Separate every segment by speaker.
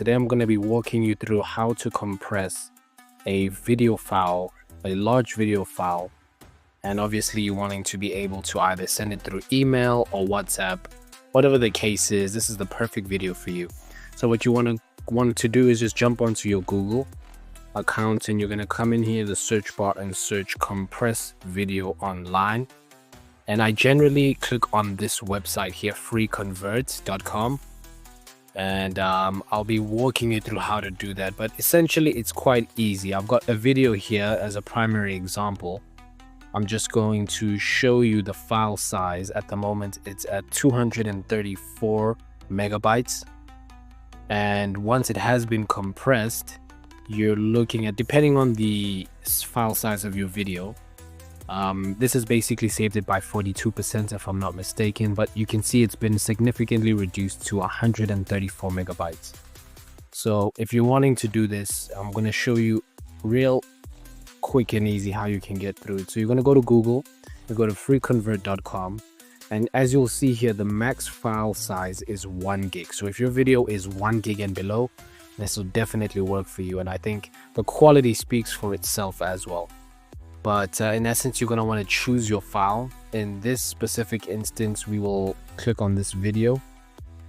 Speaker 1: today I'm going to be walking you through how to compress a video file, a large video file, and obviously you're wanting to be able to either send it through email or WhatsApp, whatever the case is. This is the perfect video for you. So what you want to do is just jump onto your Google account, and you're going to come in here, the search bar, and search compress video online. And I generally click on this website here, freeconvert.com. And I'll be walking you through how to do that, but essentially it's quite easy. I've got a video here as a primary example. I'm just going to show you the file size. At the moment it's at 234 megabytes, and once it has been compressed, you're looking at, depending on the file size of your video, this is basically saved it by 42% if I'm not mistaken, but you can see it's been significantly reduced to 134 megabytes. So if you're wanting to do this, I'm going to show you real quick and easy how you can get through it. So you're going to go to Google, you go to freeconvert.com, and as you'll see here, the max file size is 1 gig. So if your video is 1 gig and below, this will definitely work for you, and I think the quality speaks for itself as well. But in essence, you're going to want to choose your file. In this specific instance, we will click on this video.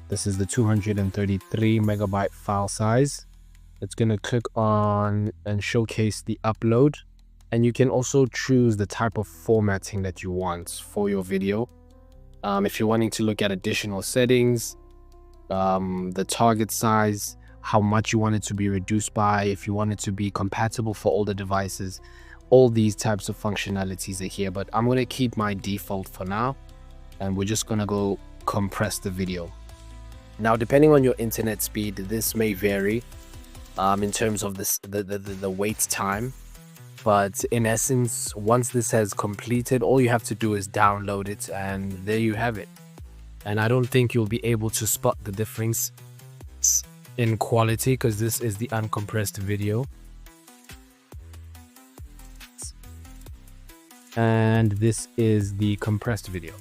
Speaker 1: This is the 233 megabyte file size. It's going to click on and showcase the upload. And you can also choose the type of formatting that you want for your video. If you're wanting to look at additional settings, the target size, how much you want it to be reduced by, if you want it to be compatible for older devices. All these types of functionalities are here, but I'm going to keep my default for now, and we're just going to go compress the video. Now, depending on your internet speed, this may vary in terms of the wait time, but in essence, once this has completed, all you have to do is download it, and there you have it. And I don't think you'll be able to spot the difference in quality because this is the uncompressed video. And this is the compressed video.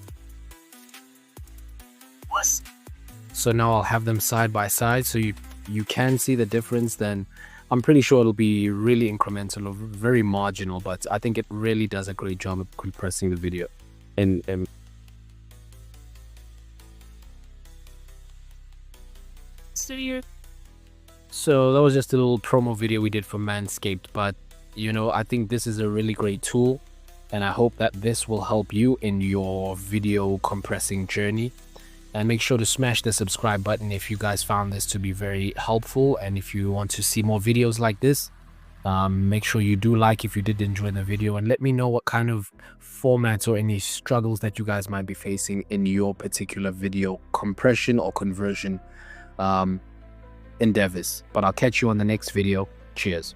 Speaker 1: So now I'll have them side by side so you can see the difference. Then I'm pretty sure it'll be really incremental or very marginal, but I think it really does a great job of compressing the video. So that was just a little promo video we did for Manscaped, but you know, I think this is a really great tool, and I hope that this will help you in your video compressing journey. And make sure to smash the subscribe button if you guys found this to be very helpful, and if you want to see more videos like this, make sure you do like if you did enjoy the video, and let me know what kind of formats or any struggles that you guys might be facing in your particular video compression or conversion endeavors. But I'll catch you on the next video. Cheers.